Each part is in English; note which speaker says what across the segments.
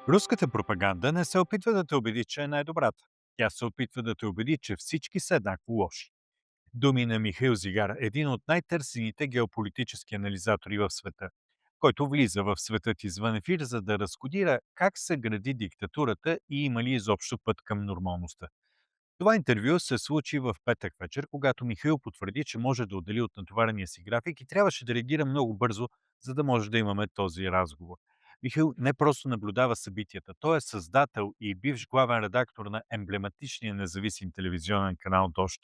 Speaker 1: Руската пропаганда не се опитва да те убеди, че е най-добрата. Тя се опитва да те убеди, че всички са еднакво лоши. Думи на Михаил Зигар, един от най-търсените геополитически анализатори в света, който влиза в Светът Извън Ефир, за да разкодира как се гради диктатурата и има ли изобщо път към нормалността. Това интервю се случи в петък вечер, когато Михаил потвърди, че може да отдели от натоварения си график и трябваше да реагира много бързо, за да може да имаме този разговор. Михаил не просто наблюдава събитията, той е създател и бивш главен редактор на емблематичния независим телевизионен канал «Дождь».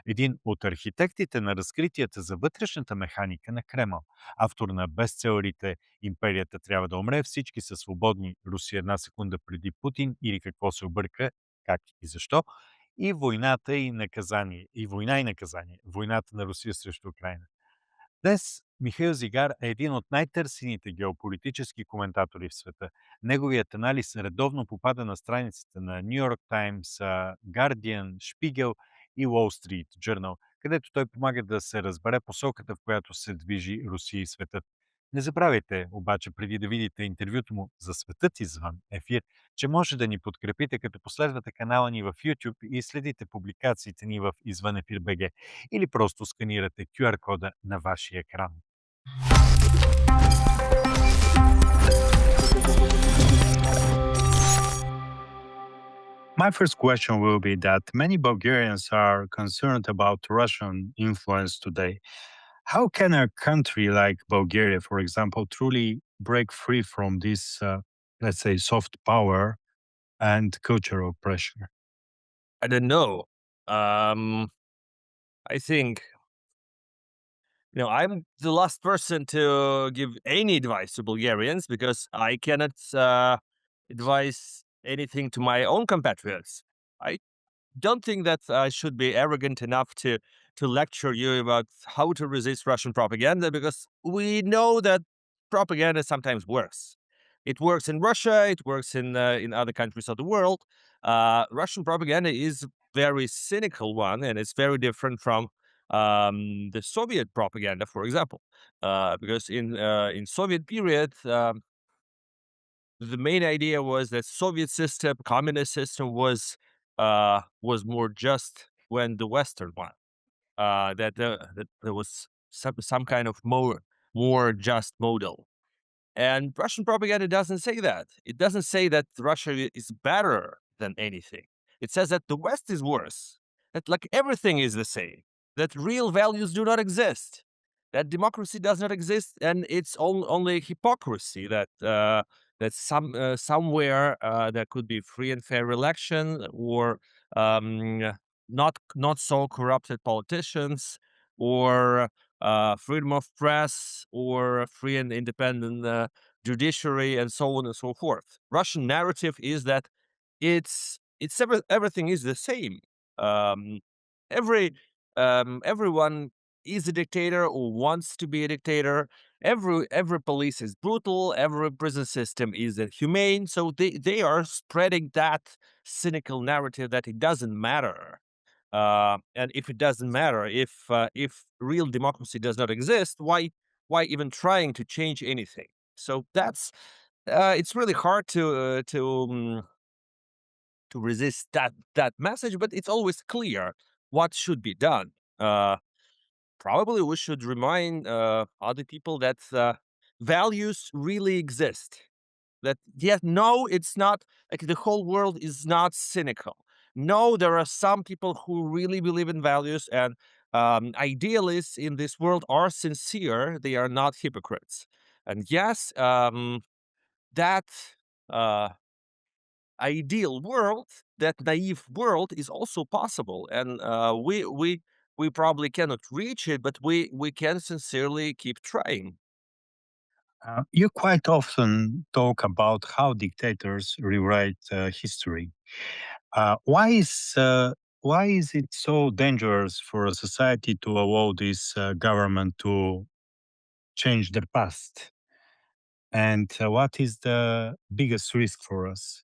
Speaker 1: Един от архитектите на разкритията за вътрешната механика на Кремъл, автор на бестселерите «Империята трябва да умре», «Всички са свободни», «Русия една секунда преди Путин» или «Какво се обърка», как и защо, и войната и наказание, и война и наказание, войната на Русия срещу Украина. Днес Михаил Зигар е един от най-търсените геополитически коментатори в света. Неговият анализ редовно попада на страниците на Нью Йорк Таймс, Guardian, Шпигел и Wall Street Journal, където той помага да се разбере посоката, в която се движи Русия и светът. Не забравяйте обаче, преди да видите интервюто му за Светът извън ефир, че може да ни подкрепите, като последвате канала ни в YouTube и следите публикациите ни в Извън ефир БГ или просто сканирате QR-кода на вашия екран. My first question will be that many Bulgarians are concerned about Russian influence today. How can a country like Bulgaria, for example, truly break free from this, let's say, soft power and cultural pressure?
Speaker 2: I don't know. I think I'm the last person to give any advice to Bulgarians because I cannot advise anything to my own compatriots. I don't think that I should be arrogant enough to lecture you about how to resist Russian propaganda because we know that propaganda sometimes works. It works in Russia. It works in other countries of the world. Russian propaganda is very cynical one, and it's very different from the Soviet propaganda, for example, because in Soviet period. The main idea was that Soviet system, communist system was more just when the Western one. That there was some kind of more just model. And Russian propaganda doesn't say that. It doesn't say that Russia is better than anything. It says that the West is worse. That like everything is the same. That real values do not exist. That democracy does not exist, and it's only hypocrisy that somewhere there could be free and fair election or not so corrupted politicians or freedom of press or free and independent judiciary and so on and so forth. Russian narrative is that everything is the same. Um, every Everyone is a dictator or wants to be a dictator. Every police is brutal. Every prison system is inhumane. So they are spreading that cynical narrative that it doesn't matter. And if it doesn't matter, if real democracy does not exist, why even trying to change anything? So that's it's really hard to resist that message, but it's always clear what should be done. Probably we should remind other people that values really exist. That yes, no, it's not like the whole world is not cynical. No, there are some people who really believe in values, and idealists in this world are sincere. They are not hypocrites. And yes, that uh, ideal world, that naive world, is also possible, and we probably cannot reach it, but we can sincerely keep trying.
Speaker 1: You quite often talk about how dictators rewrite history. Uh, why is uh, why is it so dangerous for a society to allow this government to change the past? And what is the biggest risk for us?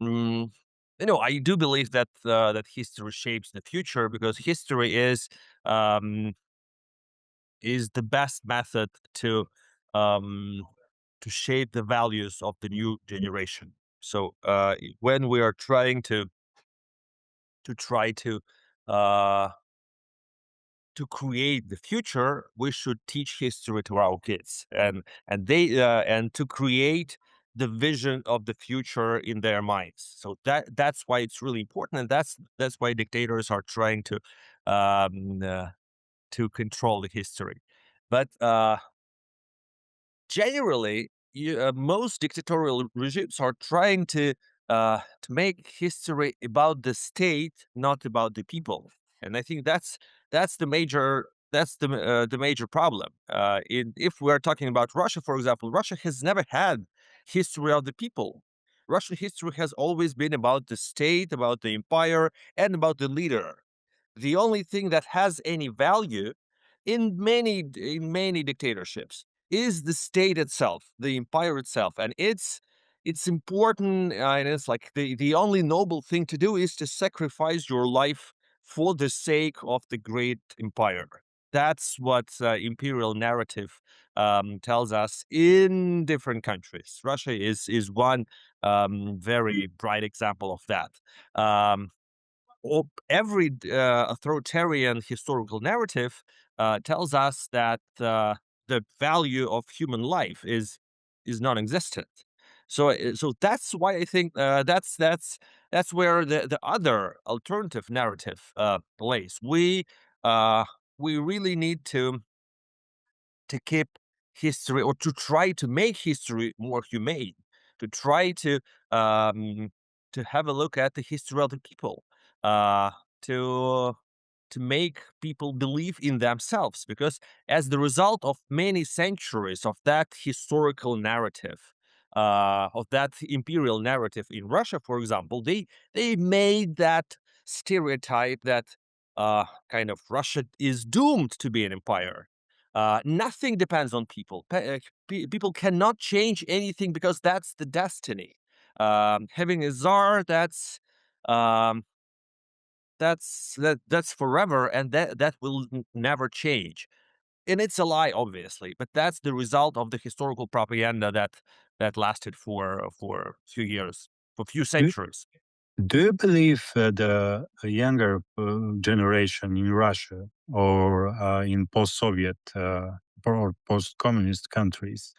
Speaker 2: Mm, I do believe that that history shapes the future because history is the best method um, shape the values of the new generation. So when we are trying to try to create the future, we should teach history to our kids, and to create the vision of the future in their minds. So that's why it's really important, and that's why dictators are trying um, uh, to control the history. But generally, most dictatorial regimes are trying to make history about the state, not about the people. And I think that's the major problem. If we are talking about Russia, for example, Russia has never had history of the people. Russian history has always been about the state, about the empire, and about the leader. The only thing that has any value in many dictatorships is the state itself, the empire itself, and it's important, and it's like the only noble thing to do is to sacrifice your life for the sake of the great empire. That's what imperial narrative tells us in different countries. Russia is one very bright example of that. Um, every authoritarian historical narrative tells us that the value of human life is non-existent. So that's why I think that's where the other alternative narrative plays. We really need to keep history, or to try to make history more humane, to try to have a look at the history of the people, uh, to to make people believe in themselves, because as the result of many centuries of that historical narrative, of that imperial narrative in Russia, for example, they made that stereotype that kind of Russia is doomed to be an empire. Nothing depends on people. People cannot change anything because that's the destiny. Having a czar, um, that's forever, and that will never change. And it's a lie, obviously, but that's the result of the historical propaganda that lasted for a few years, for a few
Speaker 1: Do,
Speaker 2: centuries.
Speaker 1: do you believe the younger generation in Russia or in post-Soviet or post-communist countries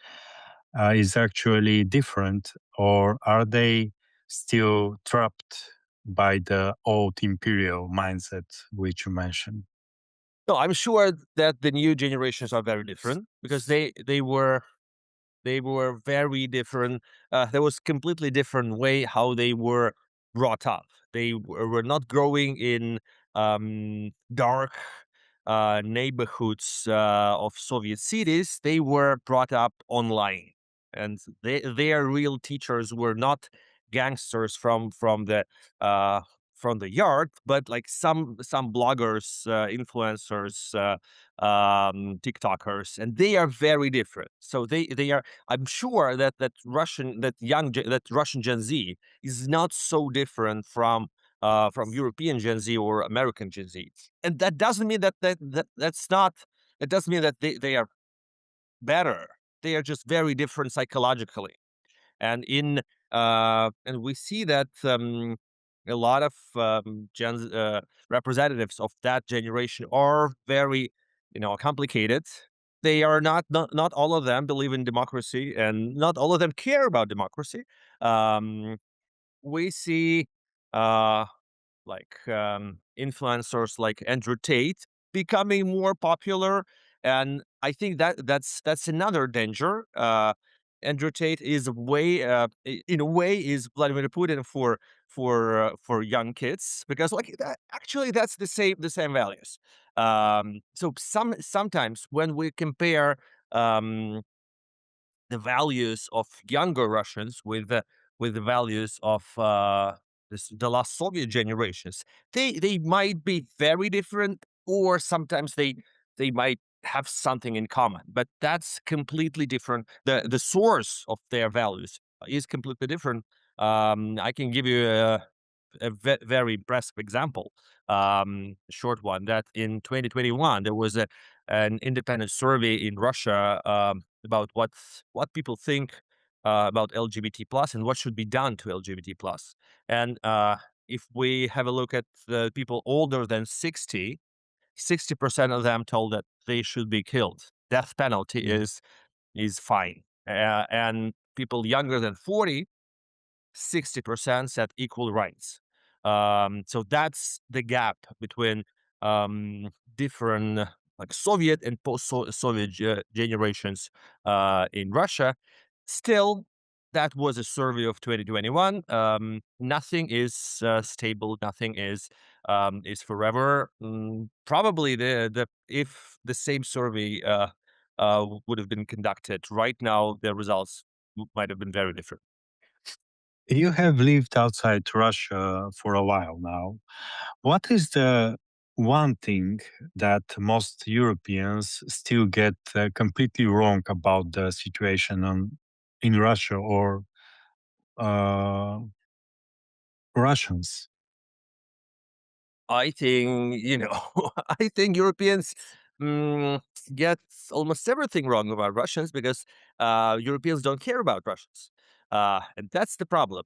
Speaker 1: is actually different, or are they still trapped by the old imperial mindset which you mentioned?
Speaker 2: No, I'm sure that the new generations are very different, because they were very different. There was completely different way how they were brought up. They were not growing in dark neighborhoods of Soviet cities. They were brought up online, and their real teachers were not gangsters uh, from the yard, but like some bloggers, influencers, TikTokers, and they are very different. So they are. I'm sure that Russian Gen Z is not so different from European Gen Z or American Gen Z, and that doesn't mean that's not. It doesn't mean that they are better. They are just very different psychologically, and we see that a lot of representatives of that generation are very, complicated. They are not all of them believe in democracy, and not all of them care about democracy. We see uh, influencers like Andrew Tate becoming more popular, and I think that's another danger. Andrew Tate is a way, in a way, is Vladimir Putin for young kids, because actually that's the same values. So sometimes when we compare um, the values of younger Russians with the values of the last Soviet generations, they might be very different, or sometimes they might have something in common, but that's completely different. The source of their values is completely different. I can give you very impressive example, short one, that in 2021 there was an independent survey in Russia about what people think about LGBT plus and what should be done to LGBT plus. And if we have a look at the people older than 60% of them told that they should be killed. Death penalty is fine. And people younger than 40, 60% said equal rights. So that's the gap between different like Soviet and post-Soviet generations in Russia. Still, that was a survey of 2021. Nothing is stable. Nothing is forever. Probably if the same survey would have been conducted right now, the results might have been very different.
Speaker 1: You have lived outside Russia for a while now. What is the one thing that most Europeans still get completely wrong about the situation in Russia or uh, Russians?
Speaker 2: I think, I think Europeans get almost everything wrong about Russians because Europeans don't care about Russians, and that's the problem.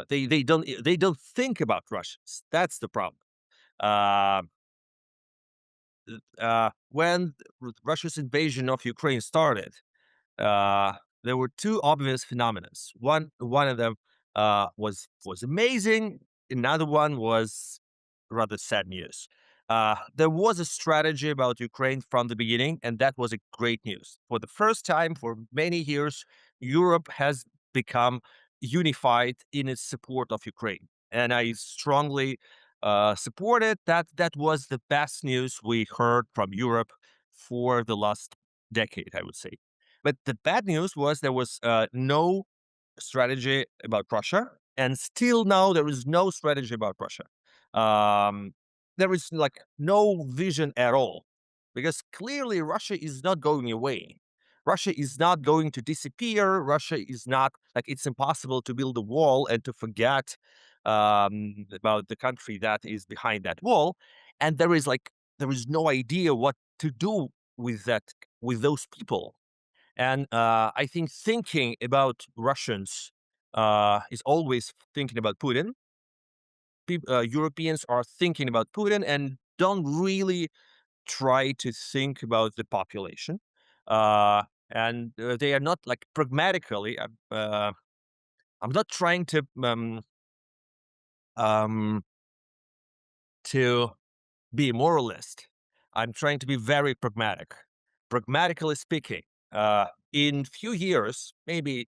Speaker 2: They don't think about Russians. That's the problem. Uh, when Russia's invasion of Ukraine started, uh, there were two obvious phenomena. One of them was amazing. Another one was rather sad news. There was a strategy about Ukraine from the beginning, and that was a great news. For the first time for many years, Europe has become unified in its support of Ukraine, and I strongly support it. That was the best news we heard from Europe for the last decade, I would say. But the bad news was there was no strategy about Russia, and still now there is no strategy about Russia. Um, there is like no vision at all, because clearly Russia is not going away. Russia is not going to disappear. Russia is not like it's impossible to build a wall and to forget about the country that is behind that wall. And there is no idea what to do with with those people. And I think thinking about Russians is always thinking about Putin. Europeans are thinking about Putin and don't really try to think about the population. And they are not like pragmatically. I'm not trying um, to be a moralist. I'm trying to be very pragmatic. Pragmatically speaking, in few years, maybe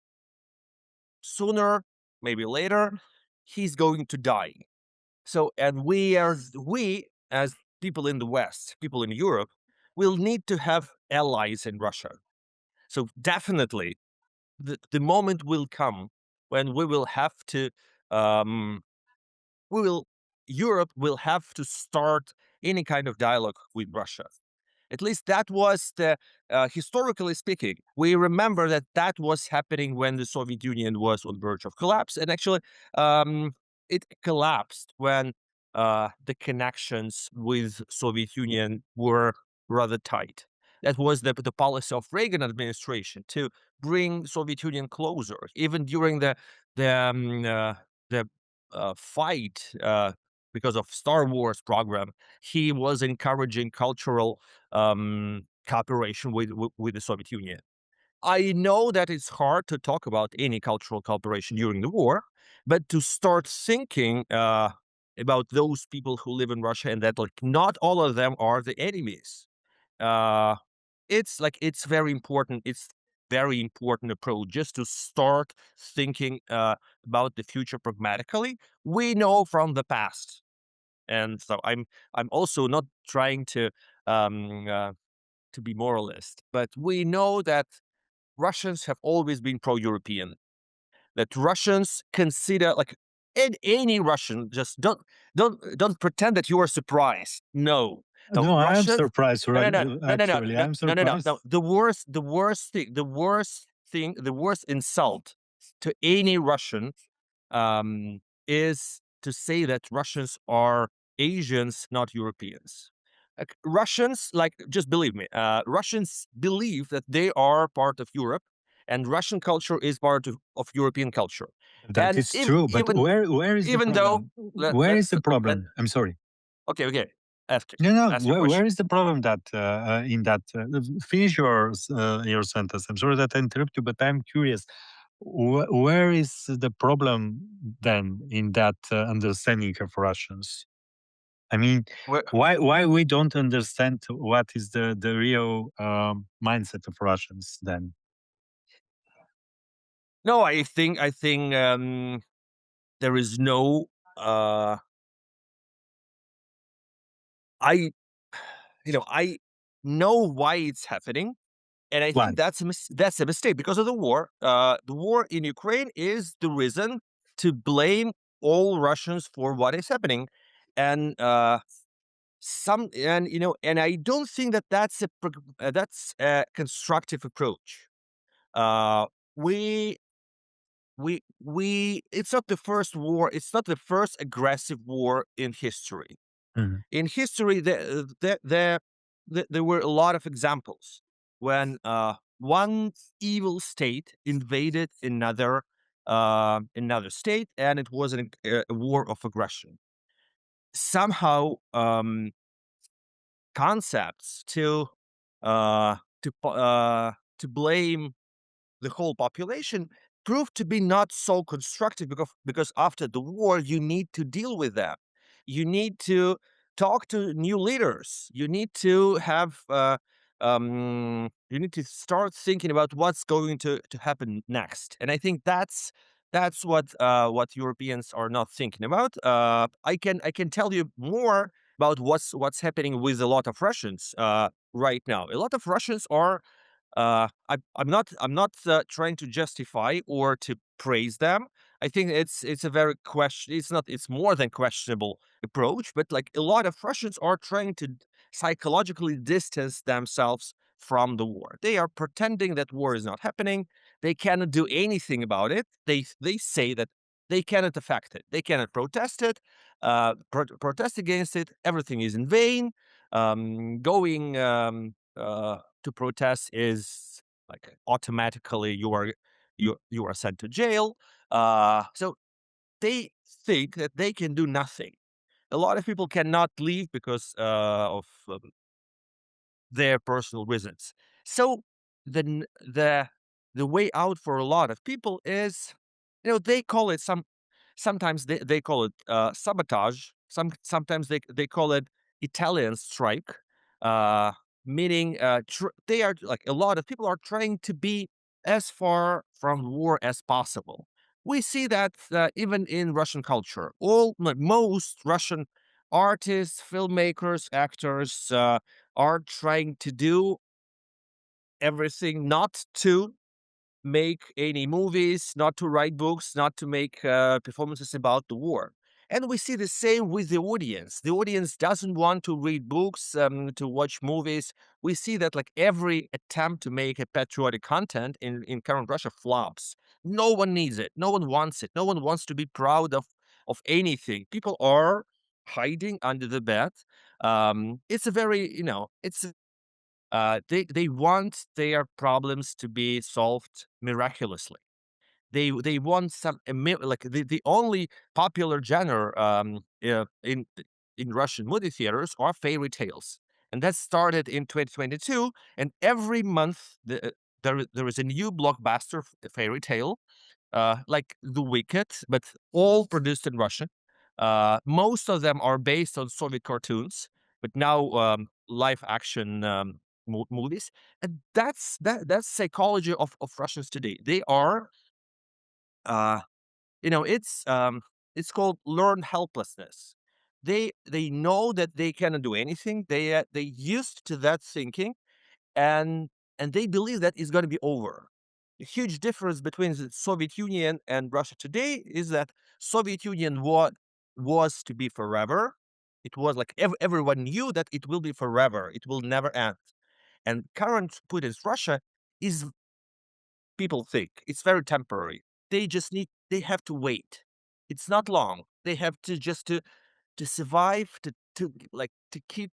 Speaker 2: sooner, maybe later, he's going to die. So, and we as people in the West, people in Europe, will need to have allies in Russia. So definitely, the moment will come when we will have to, um, we will, Europe will have to start any kind of dialogue with Russia. At least that was the, historically speaking, we remember that that was happening when the Soviet Union was on the verge of collapse. And actually, um, it collapsed when the connections with Soviet Union were rather tight. That was the policy of Reagan administration to bring Soviet Union closer, even during the fight because of Star Wars program. He was encouraging cultural cooperation with the Soviet Union. I know that it's hard to talk about any cultural cooperation during the war, but to start thinking about those people who live in Russia and that like not all of them are the enemies. Uh, it's very important. It's very important approach just to start thinking about the future pragmatically. We know from the past, and so I'm also not trying to be moralist, but we know that Russians have always been pro-European. That Russians consider like any Russian, just don't pretend that you are surprised. No, no
Speaker 1: No, I am
Speaker 2: Russians.
Speaker 1: surprised,
Speaker 2: No, no,
Speaker 1: right?
Speaker 2: no, no, no, no,
Speaker 1: Actually,
Speaker 2: no,
Speaker 1: I'm
Speaker 2: no, no, no,
Speaker 1: surprised.
Speaker 2: no. The worst insult to any Russian is to say that Russians are Asians, not Europeans. Like Russians, like just believe me, Russians believe that they are part of Europe, and Russian culture is part of European culture.
Speaker 1: That
Speaker 2: And
Speaker 1: is true, but where is the
Speaker 2: even though
Speaker 1: problem? Where is the
Speaker 2: let
Speaker 1: problem? I'm sorry.
Speaker 2: okay, ask
Speaker 1: No, no.
Speaker 2: ask your
Speaker 1: Where
Speaker 2: question.
Speaker 1: is the problem that in that? Finish your sentence. I'm sorry that I interrupt you, but I'm curious. Where is the problem then in that understanding of Russians? I mean,
Speaker 2: Where,
Speaker 1: why we don't understand what is the real mindset of Russians then?
Speaker 2: no, I think there is no I I know why it's happening, and I
Speaker 1: Why?
Speaker 2: think that's a mistake because of the war. The war in Ukraine is the reason to blame all Russians for what is happening, and and I don't think that that's a constructive approach. Uh, we we It's not the first war. It's not the first aggressive war in history.
Speaker 1: Mhm.
Speaker 2: In history, there were a lot of examples when one evil state invaded another state, and it was a war of aggression. Somehow, concepts uh, to blame the whole population proved to be not so constructive because after the war you need to deal with that. You need to talk to new leaders. You need to start thinking about what's going to happen next. And I think that's what Europeans are not thinking about. I can tell you more about what's happening with a lot of Russians right now. A lot of Russians are I'm not trying to justify or to praise them. I think it's a very question. It's more than questionable approach. But like a lot of Russians are trying to psychologically distance themselves from the war. They are pretending that war is not happening. They cannot do anything about it. They say that they cannot affect it. They cannot protest it. Protest against it. Everything is in vain. Going to protest is like automatically you are sent to jail. So they think that they can do nothing. A lot of people cannot leave because of their personal reasons. So the way out for a lot of people is, they call it sometimes they call it sabotage. Sometimes they call it Italian strike, uh, meaning they are like a lot of people are trying to be as far from war as possible. We see that even in Russian culture, most Russian artists, filmmakers, actors are trying to do everything not to make any movies, not to write books, not to make performances about the war. And we see the same with the audience. The audience doesn't want to read books, to watch movies. We see that like every attempt to make a patriotic content in current Russia flops. No one needs it. No one wants it. No one wants to be proud of anything. People are hiding under the bed. It's a very, it's they want their problems to be solved miraculously. They want like the only popular genre in Russian movie theaters are fairy tales, and that started in 2022. And every month there is a new blockbuster fairy tale, like The Wicked, but all produced in Russian. Most of them are based on Soviet cartoons, but now live action movies, and that's psychology of Russians today. They are, uh, you know, it's um, it's called learned helplessness. They know that they cannot do anything. They used to that thinking, and they believe that it's going to be over. The huge difference between the Soviet Union and Russia today is that Soviet Union was to be forever. It was like everyone knew that it will be forever. It will never end. And current Putin's Russia is, people think it's very temporary. They have to wait. It's not long. They have to just to survive, to keep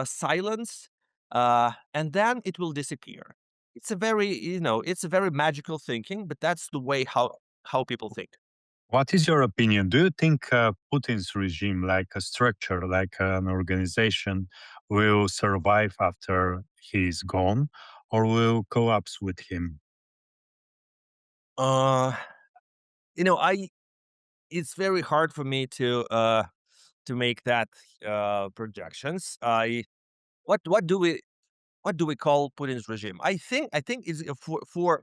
Speaker 2: silence, and then it will disappear. It's a very it's a very magical thinking, but that's the way how people think.
Speaker 1: What is your opinion? Do you think Putin's regime, like a structure, like an organization, will survive after he's gone or will collapse with him?
Speaker 2: Uh, I it's very hard for me to make that projections. I what do we call Putin's regime? I think is for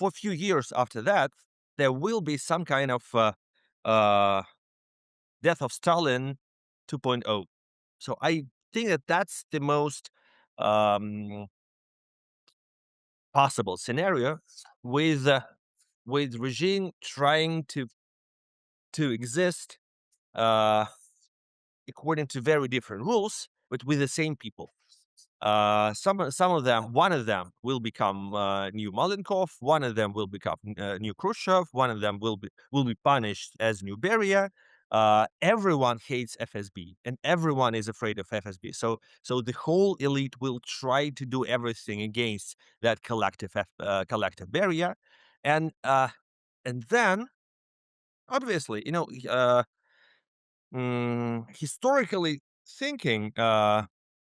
Speaker 2: a few years after that there will be some kind of uh, death of Stalin 2.0. So I think that that's the most um, possible scenario with regime trying to exist uh, according to very different rules, but with the same people. Some of them, one of them will become new Malenkov, one of them will become new Khrushchev, one of them will be punished as new Beria. Everyone hates FSB, and everyone is afraid of FSB. So the whole elite will try to do everything against that collective Beria, and then obviously, historically thinking,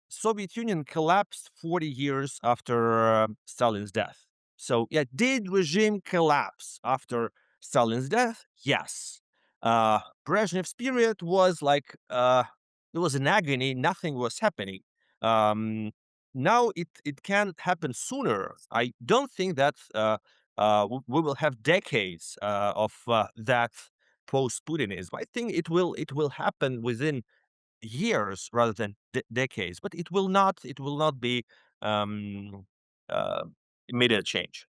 Speaker 2: Soviet Union collapsed 40 years after Stalin's death. So, yeah, did regime collapse after Stalin's death? Yes. Brezhnev's period was like it was an agony. Nothing was happening. Um, Now it can happen sooner. I don't think that we will have decades of that post-Putinism. I think it will happen within years rather than decades, but it will not be um, uh, immediate change.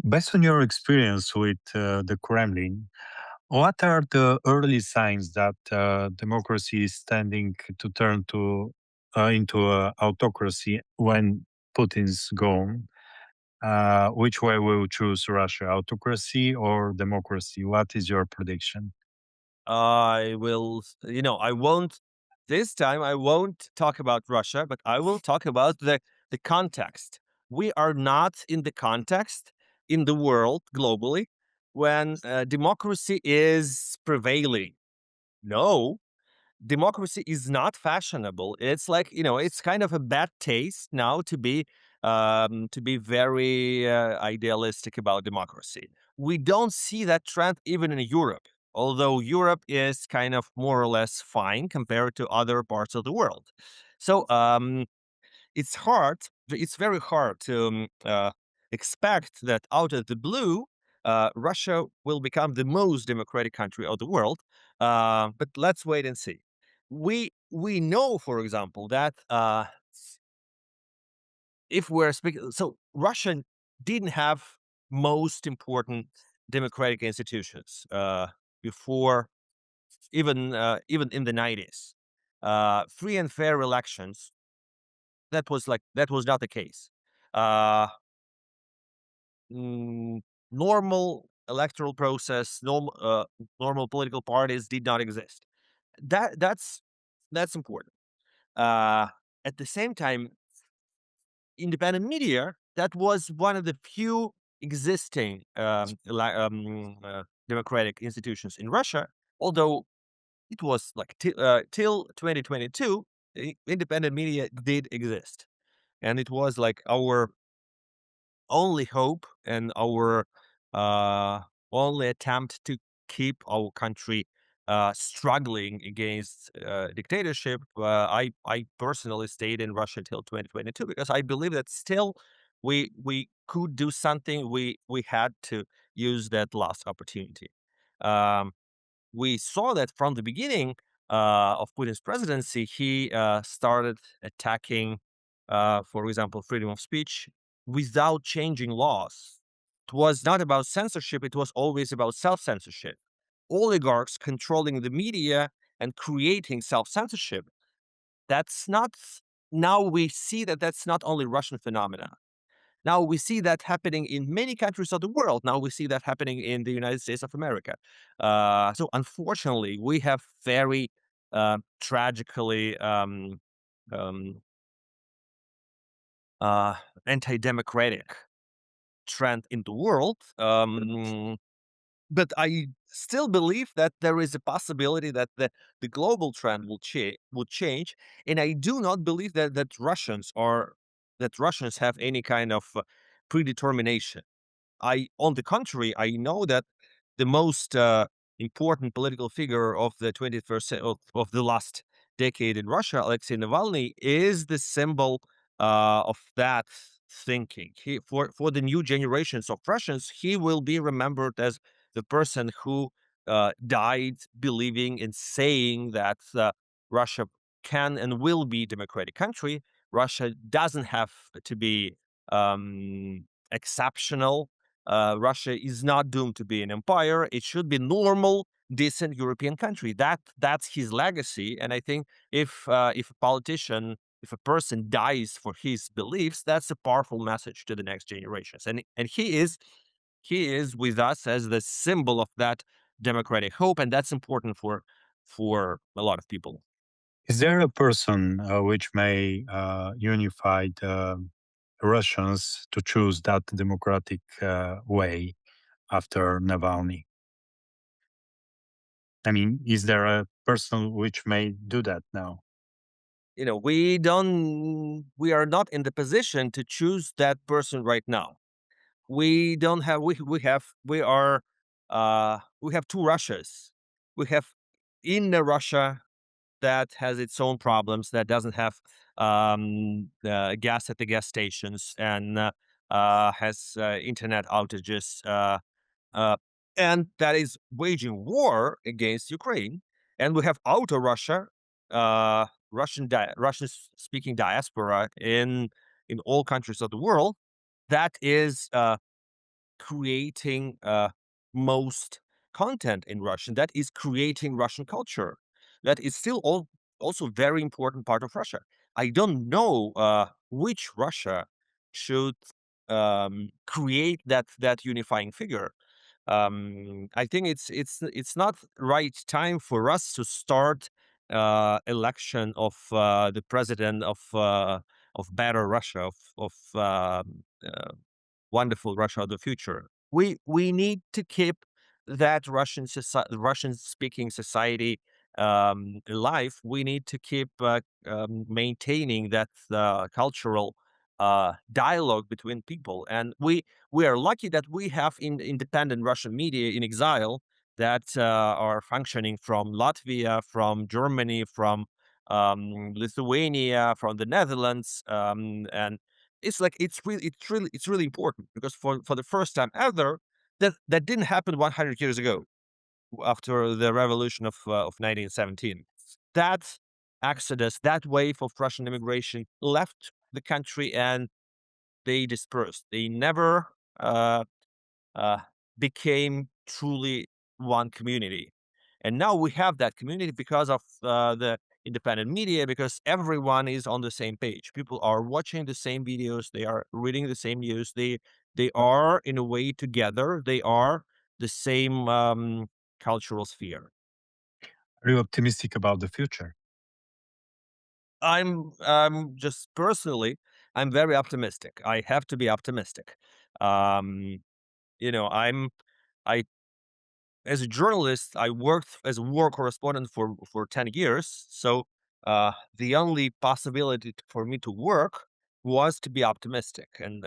Speaker 1: Based on your experience with the Kremlin, what are the early signs that democracy is tending to turn into a autocracy when Putin's gone? Which way will choose Russia, autocracy or democracy? What is your prediction?
Speaker 2: I will, I won't this time. I won't talk about Russia, but I will talk about the context. We are not in the context in the world globally when democracy is prevailing. No, democracy is not fashionable. It's like, it's kind of a bad taste now to be very idealistic about democracy. We don't see that trend even in Europe, although Europe is kind of more or less fine compared to other parts of the world. So it's very hard to expect that out of the blue, Russia will become the most democratic country of the world. But let's wait and see. We know, for example, that if we're speaking, so Russia didn't have most important democratic institutions before, even in the 90s. Free and fair elections, that was not the case. Uh, mm, Normal electoral process, normal political parties did not exist. That's important. Uh, at the same time, independent media, that was one of the few existing democratic institutions in Russia, although it was like till 2022, independent media did exist, and it was like our only hope and our uh, only attempt to keep our country struggling against dictatorship. I personally stayed in Russia till 2022 because I believe that still we could do something. We had to use that last opportunity. Um, we saw that from the beginning of Putin's presidency, he started attacking, for example, freedom of speech without changing laws. It was not about censorship, it was always about self censorship. Oligarchs controlling the media and creating self censorship. That's not, now we see that that's not only Russian phenomena. Now we see that happening in many countries of the world. Now we see that happening in the United States of America. So unfortunately, we have very tragically um, uh, anti-democratic trend in the world. But I still believe that there is a possibility that the global trend will change, and I do not believe that Russians have any kind of predetermination. On the contrary, I know that the most important political figure of the 21st of the last decade in Russia, Alexei Navalny, is the symbol of that thinking. For the new generations of Russians, he will be remembered as the person who died believing and saying that Russia can and will be a democratic country. Russia doesn't have to be exceptional. Russia is not doomed to be an empire. It should be normal, decent European country. That's his legacy. And I think if a politician, if a person dies for his beliefs, that's a powerful message to the next generations. And he is with us as the symbol of that democratic hope, and that's important for a lot of people.
Speaker 1: Is there a person which may unify the Russians to choose that democratic way after Navalny? I mean, is there a person which may do that now?
Speaker 2: We are not in the position to choose that person right now. We don't have we have two Russias. We have inner Russia that has its own problems, that doesn't have gas at the gas stations, and has internet outages, uh, and that is waging war against Ukraine. And we have outer Russia, Russian speaking diaspora in all countries of the world, that is creating most content in Russian, that is creating Russian culture, that is still also very important part of Russia. I don't know which Russia should create that unifying figure. I think it's not right time for us to start election of the president of better Russia, of wonderful Russia of the future. We need to keep that Russian speaking society alive. We need to keep maintaining that cultural dialogue between people, and we are lucky that we have independent Russian media in exile that are functioning from Latvia, from Germany, from Lithuania, from the Netherlands, and it's really important because for the first time ever, that didn't happen 100 years ago after the revolution of 1917. That exodus, that wave of Russian immigration left the country and they dispersed. They never uh, uh, became truly one community. And now we have that community because of the independent media, because everyone is on the same page. People are watching the same videos, they are reading the same news, they are in a way together, they are the same cultural sphere.
Speaker 1: Are you optimistic about the future?
Speaker 2: I'm just personally, I'm very optimistic. I have to be optimistic. Um, I'm I as a journalist, I worked as a war correspondent for 10 years. So the only possibility for me to work was to be optimistic. And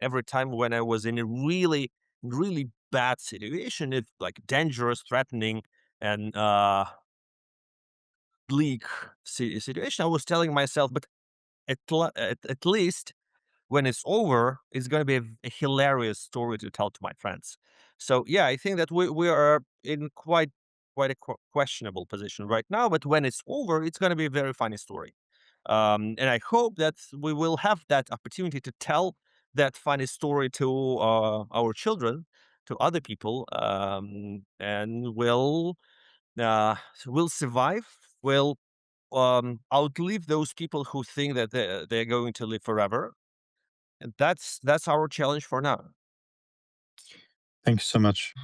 Speaker 2: every time when I was in a really, really bad situation, it's like dangerous, threatening, and bleak situation, I was telling myself, but at least when it's over, it's going to be a hilarious story to tell to my friends. So yeah, I think that we are in quite a questionable position right now. But when it's over, it's going to be a very funny story. And I hope that we will have that opportunity to tell that funny story to our children, to other people, and will survive. Will outlive those people who think that they're going to live forever, And that's our challenge for now.
Speaker 3: Thank you so much.